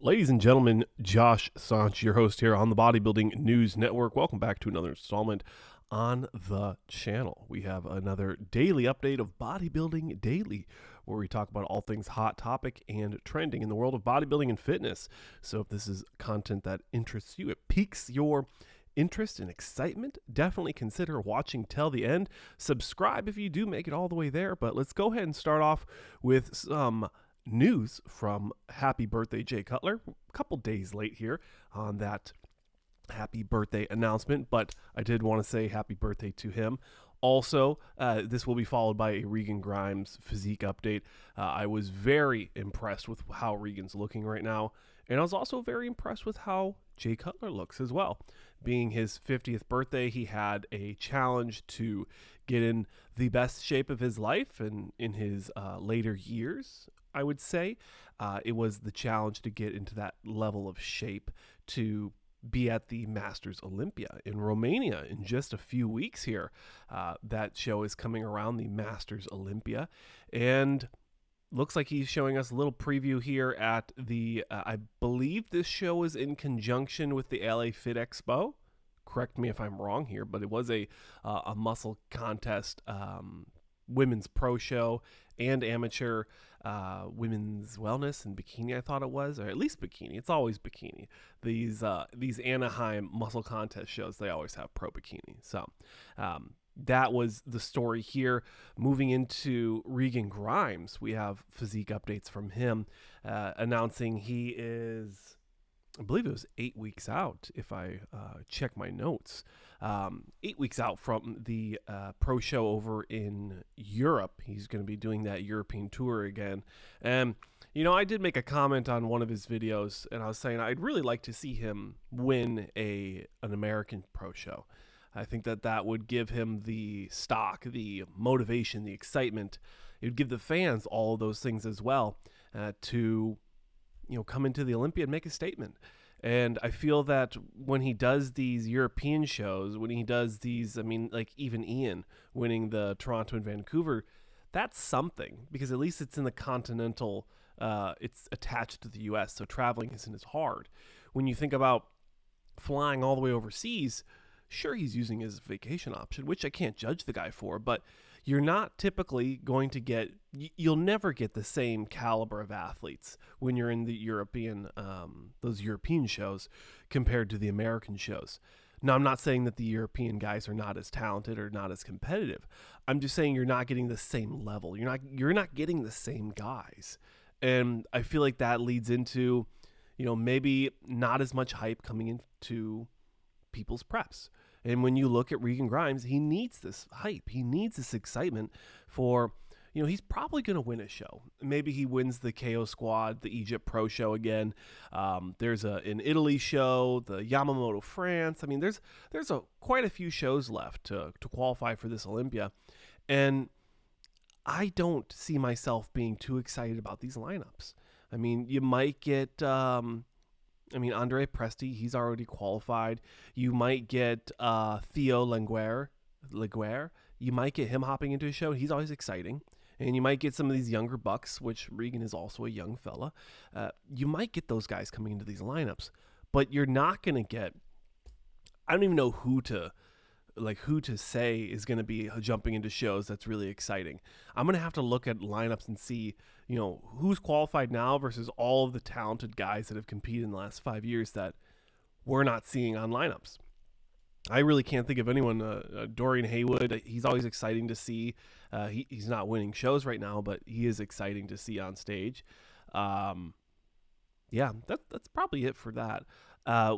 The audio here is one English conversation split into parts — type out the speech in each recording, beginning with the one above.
Ladies and gentlemen, Josh Sanch, your host here on the Bodybuilding News Network. Welcome back to another installment on the channel. We have another daily update of Bodybuilding Daily, where we talk about all things hot topic and trending in the world of bodybuilding and fitness. So if this is content that interests you, it piques your interest and excitement, definitely consider watching till the end. Subscribe if you do make it all the way there. But let's go ahead and start off with some news from Happy Birthday Jay Cutler. A couple days late here on that happy birthday announcement, but I did want to say happy birthday to him. Also, this will be followed by a Regan Grimes physique update. I was very impressed with how Regan's looking right now, and I was also very impressed with how Jay Cutler looks as well. Being his 50th birthday, he had a challenge to get in the best shape of his life and in his later years, I would say. It was the challenge to get into that level of shape to be at the Masters Olympia in Romania in just a few weeks here. That show is coming around, the Masters Olympia, and looks like he's showing us a little preview here at the, I believe this show is in conjunction with the LA Fit Expo. Correct me if I'm wrong here, but it was a muscle contest, women's pro show and amateur women's wellness and bikini, I thought it was, or at least bikini. It's always bikini. These Anaheim muscle contest shows, they always have pro bikini. So that was the story here. Moving into Regan Grimes, we have physique updates from him, announcing he is, I believe it was 8 weeks out, if I check my notes. 8 weeks out from the pro show over in Europe. He's going to be doing that European tour again. And, you know, I did make a comment on one of his videos, and I was saying I'd really like to see him win an American pro show. I think that would give him the stock, the motivation, the excitement. It would give the fans all of those things as well to, you know, come into the Olympia and make a statement. And I feel that when he does these European shows, when he does these, I mean, like even Ian winning the Toronto and Vancouver, that's something, because at least it's in the continental, it's attached to the US, so traveling isn't as hard. When you think about flying all the way overseas, sure, he's using his vacation option, which I can't judge the guy for, but you're not typically going to get, you'll never get the same caliber of athletes when you're in the European, those European shows compared to the American shows. Now, I'm not saying that the European guys are not as talented or not as competitive. I'm just saying you're not getting the same level. You're not getting the same guys. And I feel like that leads into, you know, maybe not as much hype coming into people's preps. And when you look at Regan Grimes, he needs this hype. He needs this excitement for, you know, he's probably going to win a show. Maybe he wins the KO Squad, the Egypt Pro show again. There's an Italy show, the Yamamoto France. I mean, there's quite a few shows left to qualify for this Olympia. And I don't see myself being too excited about these lineups. I mean, you might get Andre Presti, he's already qualified. You might get Theo Laguerre. You might get him hopping into a show. He's always exciting. And you might get some of these younger bucks, which Regan is also a young fella. You might get those guys coming into these lineups. But you're not going to get, I don't even know who to say is going to be jumping into shows that's really exciting. I'm going to have to look at lineups and see, you know, who's qualified now versus all of the talented guys that have competed in the last 5 years that we're not seeing on lineups. I really can't think of anyone. Dorian Haywood, he's always exciting to see. He's not winning shows right now, but he is exciting to see on stage. Yeah, that's probably it for that.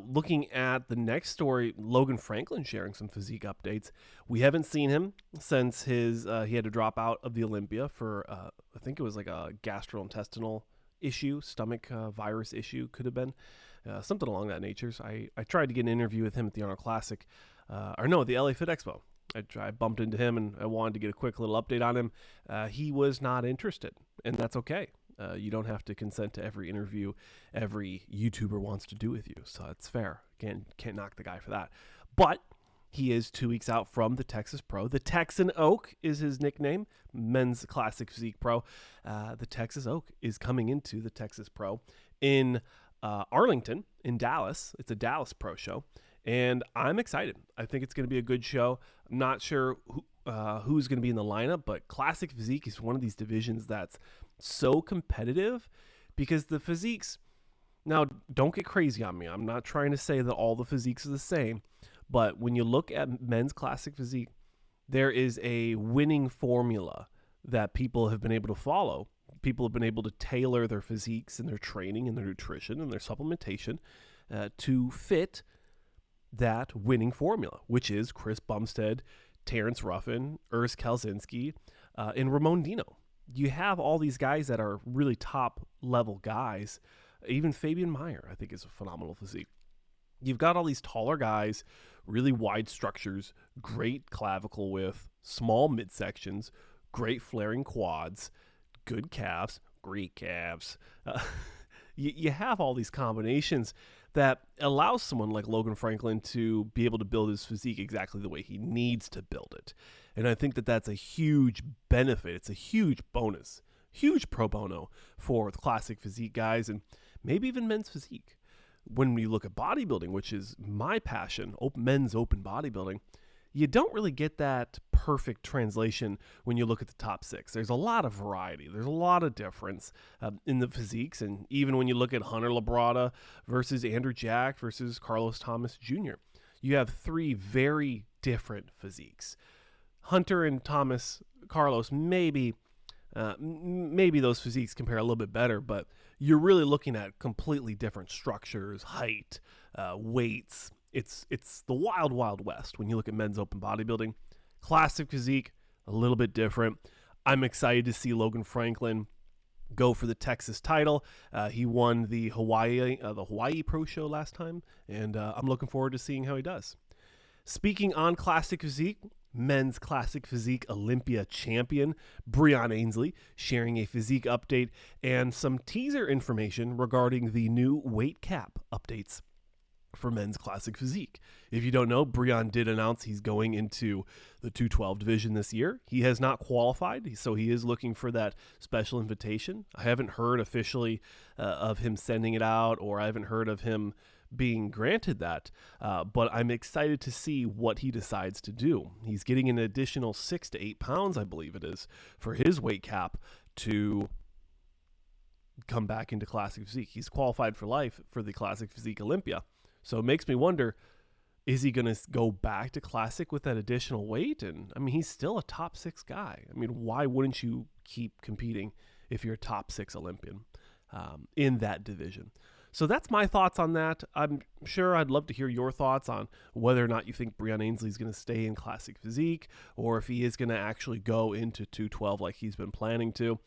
Looking at the next story, Logan Franklin sharing some physique updates. We haven't seen him since he had to drop out of the Olympia for, I think it was like a gastrointestinal issue, stomach virus issue, could have been something along that nature. So I tried to get an interview with him at the Arnold Classic, the LA Fit Expo. I bumped into him and I wanted to get a quick little update on him. He was not interested, and that's okay. You don't have to consent to every interview every YouTuber wants to do with you, so it's fair. Can't knock the guy for that. But he is 2 weeks out from the Texas Pro. The Texan Oak is his nickname, men's classic physique pro. The Texas Oak is coming into the Texas Pro in Arlington in Dallas. It's a Dallas pro show, and I'm excited. I think it's going to be a good show. I'm not sure who's going to be in the lineup, but Classic Physique is one of these divisions that's so competitive because the physiques, now don't get crazy on me. I'm not trying to say that all the physiques are the same, but when you look at men's Classic Physique, there is a winning formula that people have been able to follow. People have been able to tailor their physiques and their training and their nutrition and their supplementation to fit that winning formula, which is Chris Bumstead, Terrence Ruffin, Urs Kalsinski, and Ramon Dino. You have all these guys that are really top level guys. Even Fabian Meyer, I think, is a phenomenal physique. You've got all these taller guys, really wide structures, great clavicle width, small midsections, great flaring quads, good calves, great calves. You have all these combinations that allows someone like Logan Franklin to be able to build his physique exactly the way he needs to build it. And I think that that's a huge benefit. It's a huge bonus, huge pro bono for the Classic Physique guys and maybe even men's physique. When we look at bodybuilding, which is my passion, men's open bodybuilding, you don't really get that perfect translation when you look at the top six. There's a lot of variety. There's a lot of difference in the physiques. And even when you look at Hunter Labrada versus Andrew Jack versus Carlos Thomas Jr., you have three very different physiques. Hunter and Carlos, maybe those physiques compare a little bit better, but you're really looking at completely different structures, height, weights. It's the wild, wild west when you look at men's open bodybuilding. Classic Physique, a little bit different. I'm excited to see Logan Franklin go for the Texas title. He won the Hawaii Pro Show last time, and I'm looking forward to seeing how he does. Speaking on Classic Physique, men's Classic Physique Olympia champion Breone Ansley sharing a physique update and some teaser information regarding the new weight cap updates for men's Classic Physique. If you don't know, Breone did announce he's going into the 212 division this year. He has not qualified, so he is looking for that special invitation. I haven't heard officially of him sending it out, or I haven't heard of him being granted that, but I'm excited to see what he decides to do. He's getting an additional 6 to 8 pounds, I believe it is, for his weight cap to come back into Classic Physique. He's qualified for life for the Classic Physique Olympia. So it makes me wonder, is he going to go back to Classic with that additional weight? And I mean, he's still a top 6 guy. I mean, why wouldn't you keep competing if you're a top 6 Olympian in that division? So that's my thoughts on that. I'm sure I'd love to hear your thoughts on whether or not you think Breone Ansley is going to stay in Classic Physique, or if he is going to actually go into 212 like he's been planning to.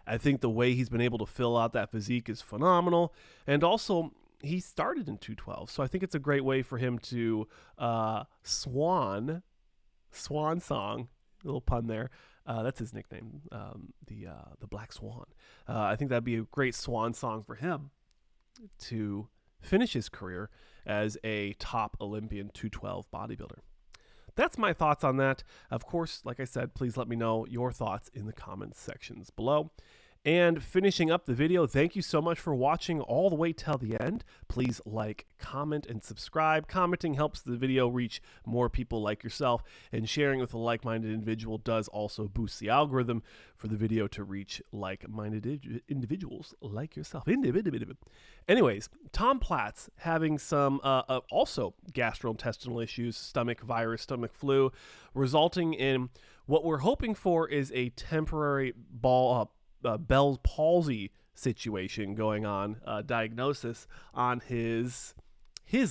I think the way he's been able to fill out that physique is phenomenal. And also, he started in 212, so I think it's a great way for him to swan song, a little pun there. That's his nickname, the Black Swan. I think that'd be a great swan song for him to finish his career as a top Olympian 212 bodybuilder. That's my thoughts on that. Of course, like I said, please let me know your thoughts in the comments sections below. And finishing up the video, thank you so much for watching all the way till the end. Please like, comment, and subscribe. Commenting helps the video reach more people like yourself, and sharing with a like-minded individual does also boost the algorithm for the video to reach like-minded individuals like yourself. Anyways, Tom Platz having some also gastrointestinal issues, stomach virus, stomach flu, resulting in what we're hoping for is a temporary Bell's palsy situation going on, diagnosis on his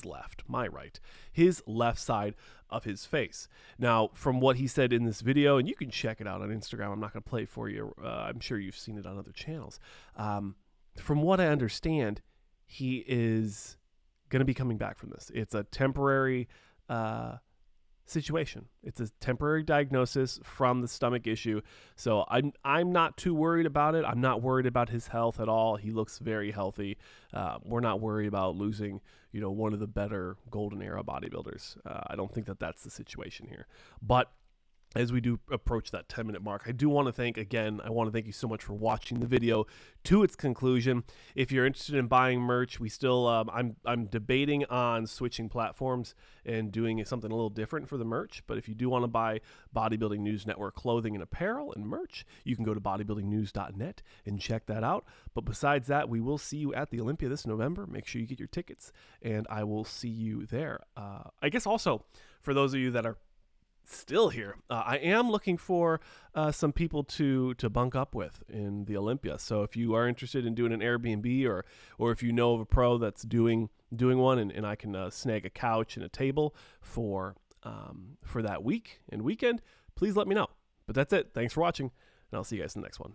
left, my right, his left side of his face. Now, from what he said in this video, and you can check it out on Instagram, I'm not going to play it for you. I'm sure you've seen it on other channels. From what I understand, he is going to be coming back from this. It's a temporary situation. It's a temporary diagnosis from the stomach issue. So I'm not too worried about it. I'm not worried about his health at all. He looks very healthy. We're not worried about losing, one of the better golden era bodybuilders. I don't think that that's the situation here. But as we do approach that 10-minute mark. I want to thank you so much for watching the video to its conclusion. If you're interested in buying merch, we still I'm debating on switching platforms and doing something a little different for the merch. But if you do want to buy Bodybuilding News Network clothing and apparel and merch, you can go to bodybuildingnews.net and check that out. But besides that, we will see you at the Olympia this November. Make sure you get your tickets, and I will see you there. I guess also for those of you that are still here, I am looking for some people to bunk up with in the Olympia. So if you are interested in doing an Airbnb, or if you know of a pro that's doing one, and I can snag a couch and a table for that week and weekend, please let me know. But that's it. Thanks for watching, and I'll see you guys in the next one.